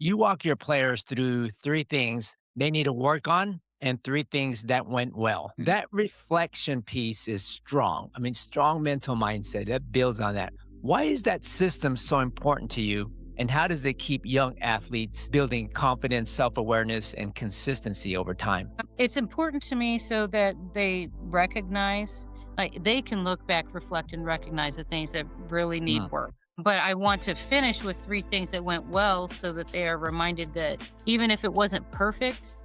You walk your players through three things they need to work on and three things that went well. That reflection piece is strong. I mean, strong mental mindset that builds on that. Why is that system so important to you? And how does it keep young athletes building confidence, self awareness, and consistency over time? It's important to me so that they recognize, like, they can look back, reflect, and recognize the things that really need Mm, work. But I want to finish with three things that went well so that they are reminded that even if it wasn't perfect,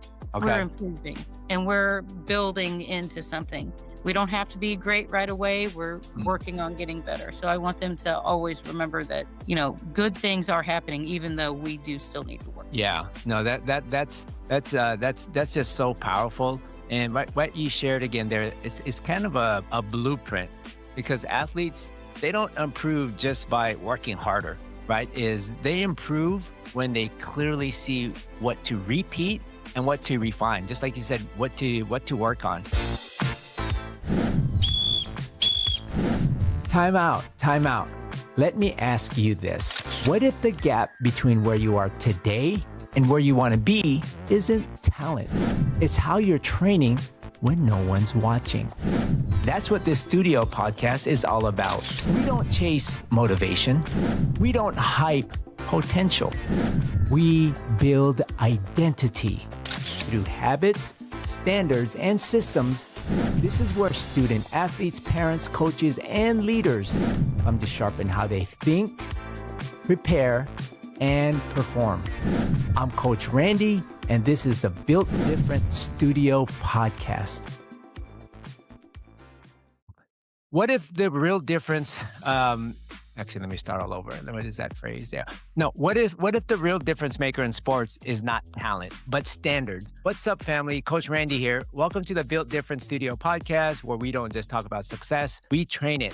we're okay. improving and we're building into something. We don't have to be great right away. We're Mm. working on getting better. So I want them to always remember that, good things are happening, even though we do still need to work. Yeah, no, that's just so powerful. And what you shared again there, it's kind of a blueprint because athletes they don't improve just by working harder, right? Is they improve when they clearly see what to repeat and what to refine. Just like you said, what to work on. Time out, time out. Let me ask you this. What if the gap between where you are today and where you want to be isn't talent? It's how you're training when no one's watching. That's what this studio podcast is all about. We don't chase motivation. We don't hype potential. We build identity through habits, standards, and systems. This is where student athletes, parents, coaches, and leaders come to sharpen how they think, prepare, and perform. I'm Coach Randy, and this is the Built Different Studio Podcast. What if the real difference, actually, let me start all over. What is that phrase there? No, what if the real difference maker in sports is not talent, but standards? What's up, family? Coach Randy here. Welcome to the Built Different Studio Podcast, where we don't just talk about success, we train it.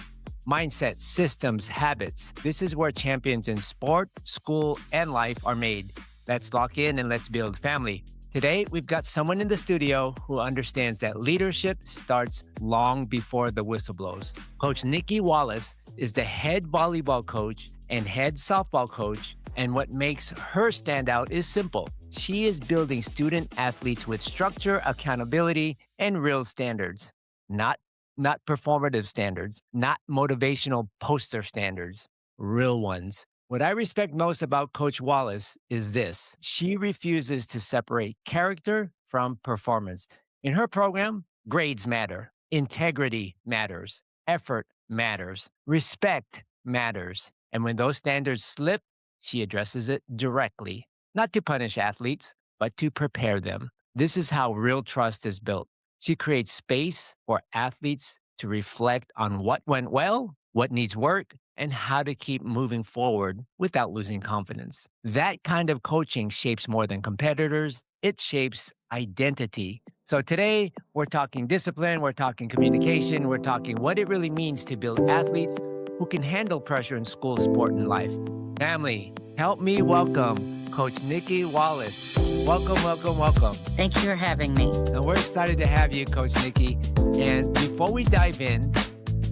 Mindset, systems, habits. This is where champions in sport, school, and life are made. Let's lock in and let's build family. Today, we've got someone in the studio who understands that leadership starts long before the whistle blows. Coach Niki Wallace is the head volleyball coach and head softball coach, and what makes her stand out is simple. She is building student athletes with structure, accountability, and real standards, not performative standards, not motivational poster standards, real ones. What I respect most about Coach Wallace is this. She refuses to separate character from performance. In her program, grades matter, integrity matters, effort matters, respect matters. And when those standards slip, she addresses it directly, not to punish athletes, but to prepare them. This is how real trust is built. She creates space for athletes to reflect on what went well, what needs work, and how to keep moving forward without losing confidence. That kind of coaching shapes more than competitors, it shapes identity. So today, we're talking discipline, we're talking communication, we're talking what it really means to build athletes who can handle pressure in school, sport, and life. Family, help me welcome Coach Niki Wallace. Welcome, welcome, welcome. Thank you for having me. And we're excited to have you, Coach Niki. And before we dive in,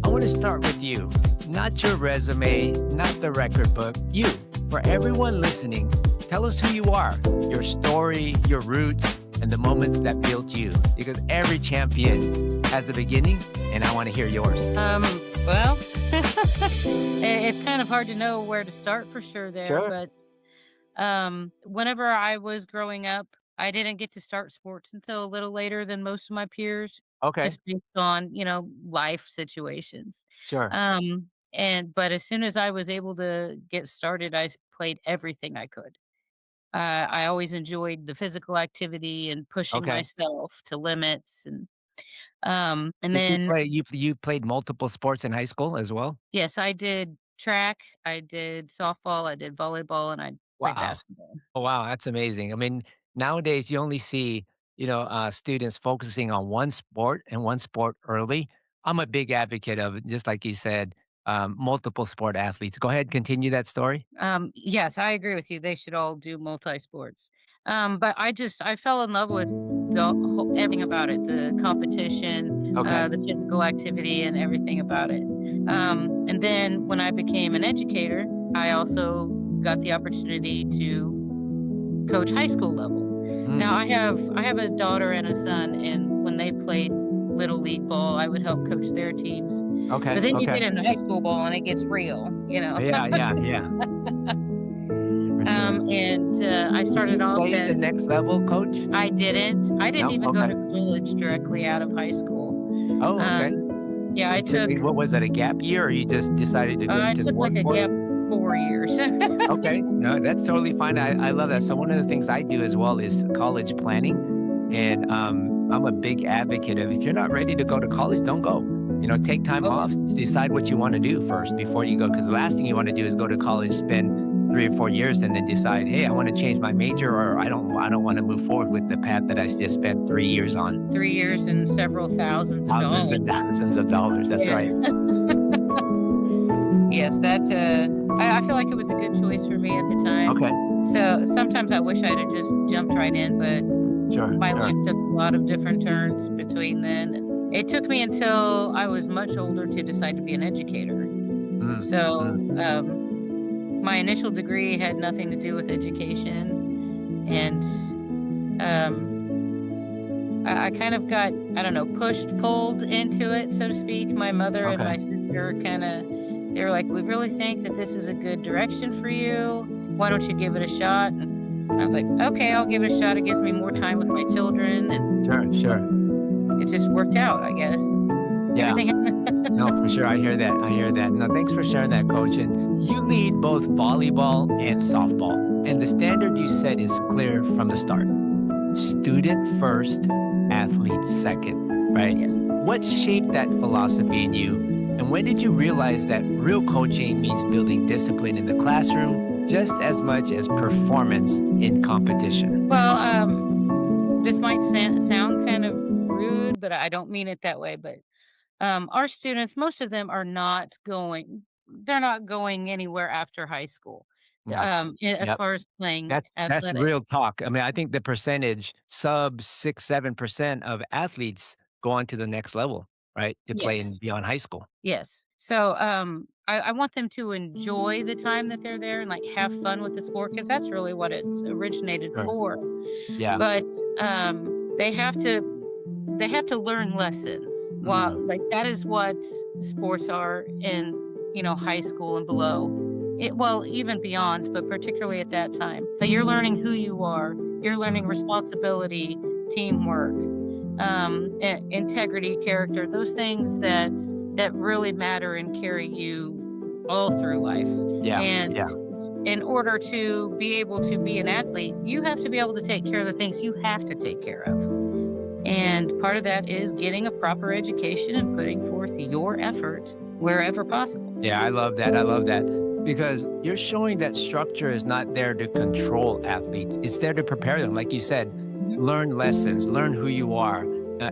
I want to start with you. Not your resume, not the record book, you. For everyone listening, tell us who you are, your story, your roots, and the moments that built you. Because every champion has a beginning, and I want to hear yours. Well, it's kind of hard to know where to start for sure there, Sure. but whenever I was growing up, I didn't get to start sports until a little later than most of my peers, Okay, just based on, life situations. sure. But as soon as I was able to get started, played everything I could. I always enjoyed the physical activity and pushing Okay. myself to limits, and Did you then play, you played multiple sports in high school as well? yes, I did track, I did softball, I did volleyball, and I played Wow. basketball. Oh, wow, that's amazing. I mean, nowadays you only see, students focusing on one sport and one sport early. I'm a big advocate of it, just like you said, multiple sport athletes. Go ahead, continue that story. Yes, I agree with you. They should all do multi-sports. But I fell in love with everything about it, the competition, Okay. the physical activity, and everything about it. And then when I became an educator, I also got the opportunity to coach high school level. Now Mm. I have a daughter and a son, and when they played little league ball, I would help coach their teams. Okay. But then you Okay. get into high school ball and it gets real, you know. Yeah. Yeah. Yeah. For sure. I Did started you off play the as next level, coach? I didn't No. even go Okay. to college directly out of high school. Oh, okay. Yeah, You took what was that, a gap year, or you just decided to get I into the took like a workforce? gap 4 years. Okay, no, that's totally fine. I love that. So one of the things I do as well is college planning, and I'm a big advocate of if you're not ready to go to college, don't go. Take time Oh, yeah. off, decide what you want to do first before you go. Because the last thing you want to do is go to college, spend 3 or 4 years, and then decide, hey, I want to change my major, or I don't want to move forward with the path that I just spent 3 years on. 3 years and several thousands of Thousands dollars. and thousands of dollars. That's right. Yeah. Yes, I feel like it was a good choice for me at the time. Okay. So, sometimes I wish I'd have just jumped right in, but Sure. my Sure. life took a lot of different turns between then, and it took me until I was much older to decide to be an educator. Mm, So, mm. my initial degree had nothing to do with education, and, I kind of got, I don't know, pushed, pulled into it, so to speak. My mother and Okay. my sister they were like, "We really think that this is a good direction for you. Why don't you give it a shot?" And I was like, "Okay, I'll give it a shot. It gives me more time with my children," and Sure. Sure. it just worked out, I guess. Yeah. Everything No, for sure. I hear that. I hear that. No, thanks for sharing that, coach. And you lead both volleyball and softball. And the standard you set is clear from the start. Student first, athlete second, right? Yes. What shaped that philosophy in you? And when did you realize that real coaching means building discipline in the classroom just as much as performance in competition? Well, this might sound kind of rude, but I don't mean it that way, but our students, most of them they're not going anywhere after high school, Yeah. as Yep. far as playing That's athletic. real talk. I mean, I think the percentage, sub 6, 7% of athletes go on to the next level, right? To play Yes, in beyond high school. yes. So, I want them to enjoy the time that they're there and like have fun with the sport because that's really what it's originated Sure. for. Yeah. But they have to learn lessons. While Mm. like that is what sports are in, high school and below. Well, even beyond, but particularly at that time. But you're learning who you are. You're learning Mm. responsibility, teamwork, integrity, character, those things that really matter and carry you all through life. Yeah. And Yeah. in order to be able to be an athlete, you have to be able to take care of the things you have to take care of. And part of that is getting a proper education and putting forth your effort wherever possible. Yeah. I love that. I love that. Because you're showing that structure is not there to control athletes. It's there to prepare them. Like you said, Mhm. learn lessons, learn who you are,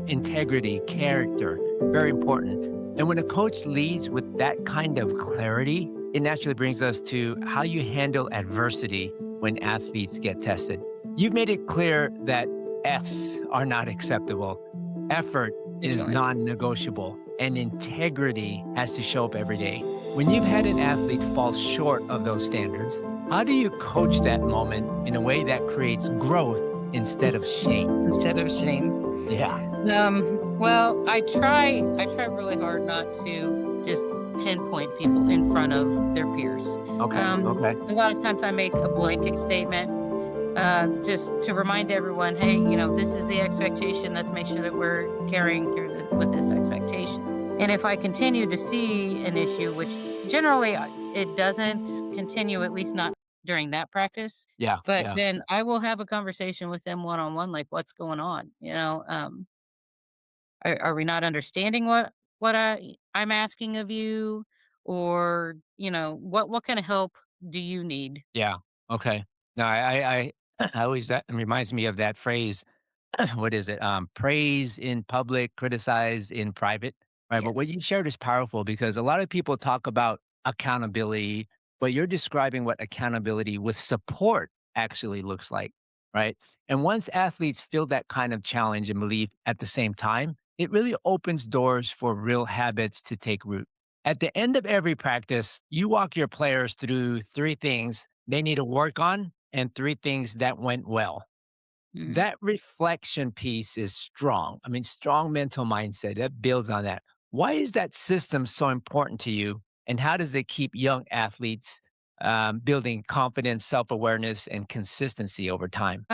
integrity, character, very important. And when a coach leads with that kind of clarity, it naturally brings us to how you handle adversity when athletes get tested. You've made it clear that F's are not acceptable. Effort is Definitely. non negotiable, and integrity has to show up every day. When you've had an athlete fall short of those standards, how do you coach that moment in a way that creates growth instead of shame? Instead of shame. Yeah. Well, I try really hard not to just pinpoint people in front of their peers. Okay. Okay. A lot of times I make a blanket statement, just to remind everyone, hey, this is the expectation. Let's make sure that we're carrying through this with this expectation. And if I continue to see an issue, which generally it doesn't continue, at least not during that practice, Yeah. but Yeah. then I will have a conversation with them one on one, like what's going on. Are we not understanding what I'm asking of you, or what kind of help do you need? Yeah. Okay. No, I always that reminds me of that phrase. What is it? Praise in public, criticize in private. Right. But what Yes. you shared is powerful because a lot of people talk about accountability, but you're describing what accountability with support actually looks like. Right. And once athletes feel that kind of challenge and belief at the same time, it really opens doors for real habits to take root. At the end of every practice, you walk your players through three things they need to work on and 3 things that went well. Mhm. That reflection piece is strong. I mean, strong mental mindset that builds on that. Why is that system so important to you? And how does it keep young athletes building confidence, self awareness, and consistency over time?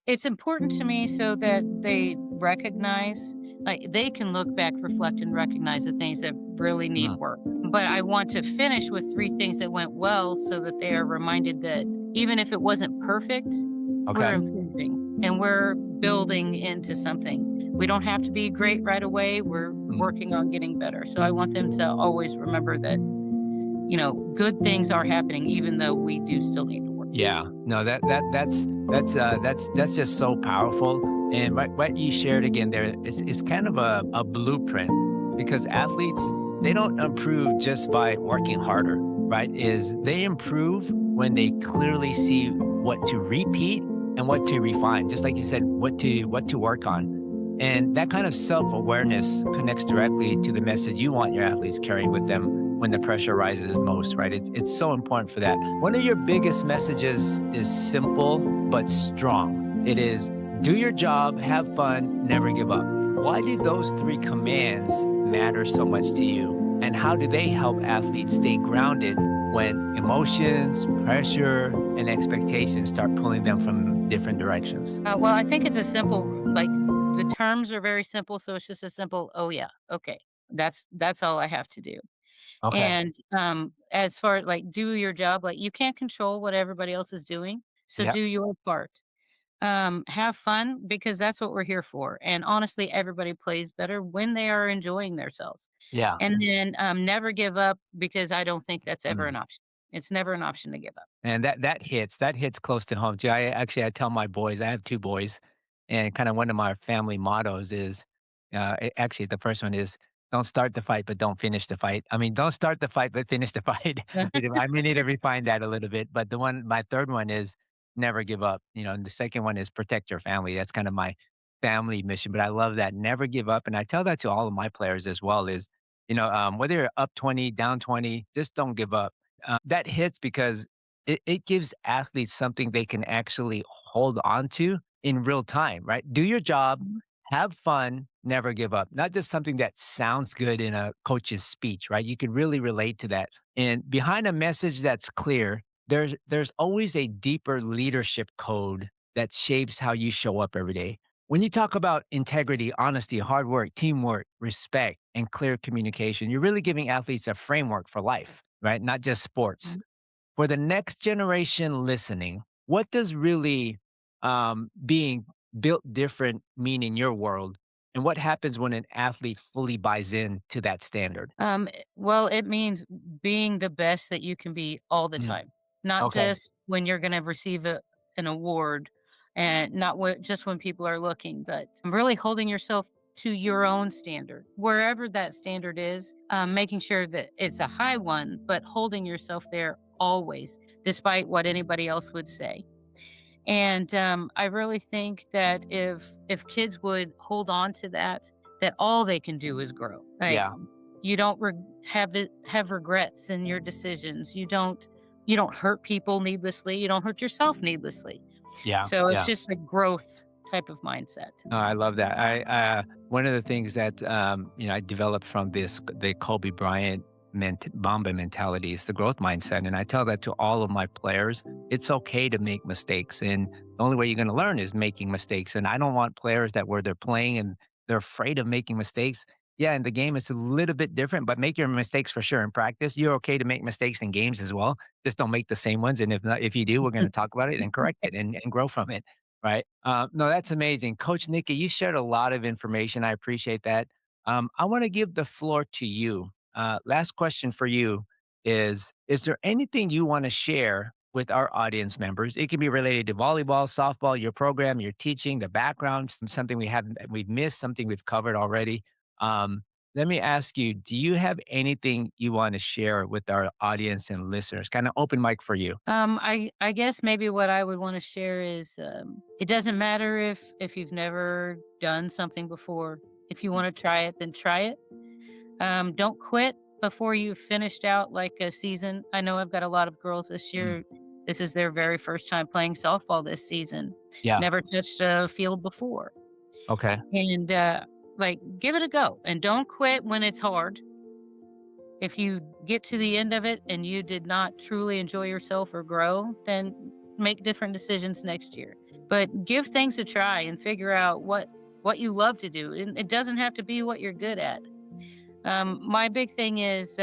It's important to me so that they recognize, like, they can look back, reflect, and recognize the things that really need Mm, work. But I want to finish with 3 things that went well so that they are reminded that even if it wasn't perfect, we're okay. improving and we're building into something. We don't have to be great right away. We're Mm. working on getting better. So I want them to always remember that, good things are happening even though we do still need to work. Yeah, no, that's just so powerful. And what you shared again there is kind of a blueprint because athletes they don't improve just by working harder, right? Is they improve when they clearly see what to repeat and what to refine. Just like you said, what to work on. And that kind of self-awareness connects directly to the message you want your athletes carrying with them when the pressure rises most, right? It's so important for that. One of your biggest messages is simple but strong. It is do your job, have fun, never give up. Why do those 3 commands matter so much to you? And how do they help athletes stay grounded when emotions, pressure, and expectations start pulling them from different directions? Well, I think it's a simple, like, the terms are very simple, so it's just a simple, "Oh, yeah, okay." That's all I have to do. Okay. And, as far like, do your job, like, you can't control what everybody else is doing, so Yep. do your part. Have fun because that's what we're here for, and honestly, everybody plays better when they are enjoying themselves. Yeah. And then, never give up because I don't think that's ever Mm. an option. It's never an option to give up. And that hits close to home too. I tell my boys, I have 2 boys, and kind of one of my family mottos is, actually the first one is, "Don't start the fight, but don't finish the fight." I mean, don't start the fight, but finish the fight. I may need to refine that a little bit, but my 3rd one is never give up, and the second one is protect your family. That's kind of my family mission, but I love that, never give up, and I tell that to all of my players as well is, whether you're up 20, down 20, just don't give up. That hits because it gives athletes something they can actually hold on to in real time, right? Do your job, Mhm. have fun, never give up. Not just something that sounds good in a coach's speech, right? You can really relate to that. And behind a message that's clear, there's always a deeper leadership code that shapes how you show up every day. When you talk about integrity, honesty, hard work, teamwork, respect, and clear communication, you're really giving athletes a framework for life, right? Not just sports. Mhm. For the next generation listening, what does really being built different mean in your world? And what happens when an athlete fully buys in to that standard? Well, it means being the best that you can be all the Mm, time, not okay. just when you're gonna receive an award and not just when people are looking, but really holding yourself to your own standard, wherever that standard is, making sure that it's a high one, but holding yourself there always, despite what anybody else would say. And, I really think that if kids would hold on to that, that all they can do is grow. Like, Yeah. you don't have regrets in your decisions. You don't hurt people needlessly. You don't hurt yourself needlessly. Yeah. So it's Yeah. just a growth type of mindset. I love that. One of the things that I developed from the Kobe Bryant Mamba mentality is the growth mindset, and I tell that to all of my players. It's okay to make mistakes, and the only way you're going to learn is making mistakes. And I don't want players that where they're playing and they're afraid of making mistakes. Yeah, in the game it's a little bit different, but make your mistakes for sure in practice. You're okay to make mistakes in games as well. Just don't make the same ones. And if not, if you do, we're going to talk about it and correct it and grow from it. Right. No, that's amazing. Coach Nikki, you shared a lot of information. I appreciate that. I want to give the floor to you. Last question for you is there anything you want to share with our audience members? It can be related to volleyball, softball, your program, your teaching, the background, something we've missed, something we've covered already. Um, Let me ask you, do you have anything you want to share with our audience and listeners? Kind of open mic for you. I guess maybe what I would want to share is, it doesn't matter if you've never done something before. If you want to try it, then try it. Don't quit before you've finished out like a season. I know I've got a lot of girls this Mm, year This is their very first time playing softball this season. Yeah. Never touched a field before. Okay. And like, give it a go and don't quit when it's hard. If you get to the end of it and you did not truly enjoy yourself or grow, then make different decisions next year. But give things a try and figure out what you love to do. And it doesn't have to be what you're good at. My big thing is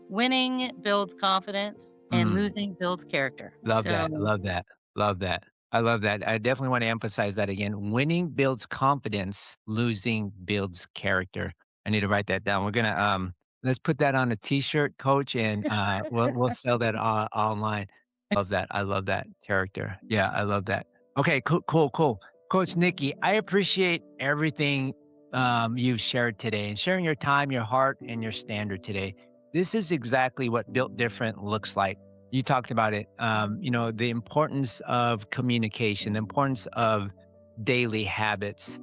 winning builds confidence and losing builds character. Love that. Love that. Love that. I love that. I definitely want to emphasize that again. Winning builds confidence, losing builds character. I need to write that down. We're gonna let's put that on a t-shirt, coach, and we'll sell that online. Love that. I love that character. Yeah, I love that. Okay, cool. Coach Niki, I appreciate everything you've shared today and sharing your time, your heart, and your standard today. This is exactly what Built Different looks like. You talked about it, the importance of communication, the importance of daily habits.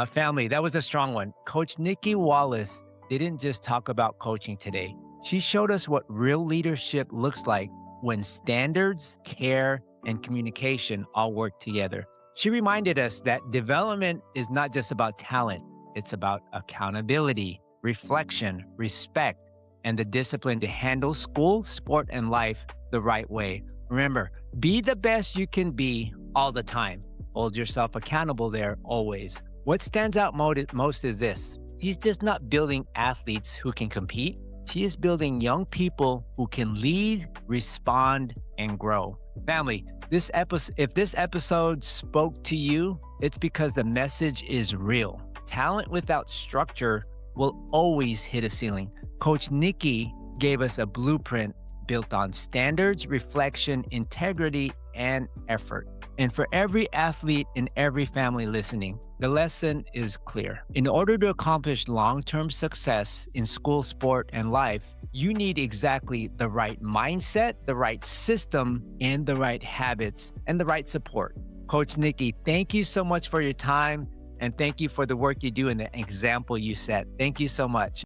Family, that was a strong one. Coach Niki Wallace didn't just talk about coaching today. She showed us what real leadership looks like when standards, care, and communication all work together. She reminded us that development is not just about talent. It's about accountability, reflection, respect, and the discipline to handle school, sport, and life the right way. Remember, be the best you can be all the time. Hold yourself accountable there always. What stands out most is this. She's just not building athletes who can compete. She is building young people who can lead, respond, and grow. Family, if this episode spoke to you, it's because the message is real. Talent without structure will always hit a ceiling. Coach Niki gave us a blueprint built on standards, reflection, integrity, and effort. And for every athlete and every family listening, the lesson is clear. In order to accomplish long-term success in school, sport, and life, you need exactly the right mindset, the right system, and the right habits, and the right support. Coach Niki, thank you so much for your time, and thank you for the work you do and the example you set. Thank you so much.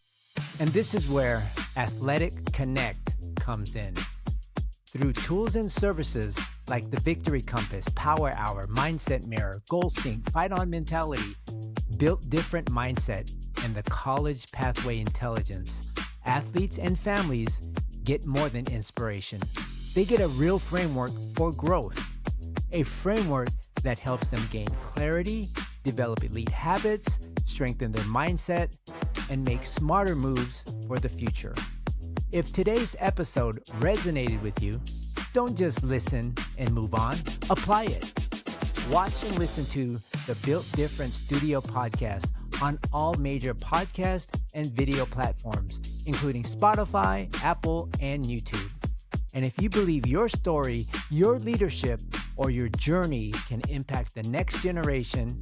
And this is where Athletic Connect comes in. Through tools and services like the Victory Compass, Power Hour, Mindset Mirror, Goal Sync, Fight On Mentality, Built Different Mindset, and the College Pathway Intelligence, athletes and families get more than inspiration. They get a real framework for growth, a framework that helps them gain clarity, develop elite habits, strengthen their mindset, and make smarter moves for the future. If today's episode resonated with you, don't just listen and move on, apply it. Watch and listen to the Built Different Studio Podcast on all major podcast and video platforms, including Spotify, Apple, and YouTube. And if you believe your story, your leadership, or your journey can impact the next generation,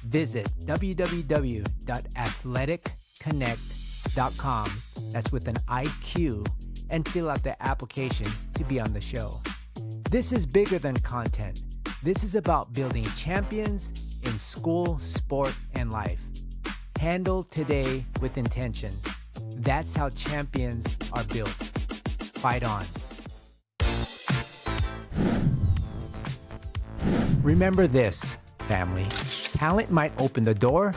visit www.athletic.connect.com. That's with an IQ, and fill out the application to be on the show. This is bigger than content. This is about building champions in school, sport, and life. Handle today with intention. That's how champions are built. Fight on. Remember this, family. Talent might open the door,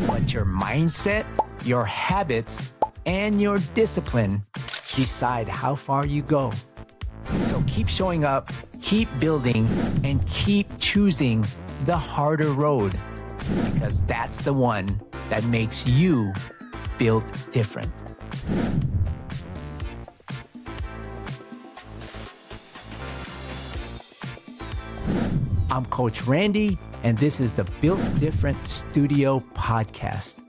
but your mindset, your habits, and your discipline decide how far you go. So keep showing up, keep building, and keep choosing the harder road, because that's the one that makes you built different. I'm Coach Randy, and this is the Built Different Studio Podcast.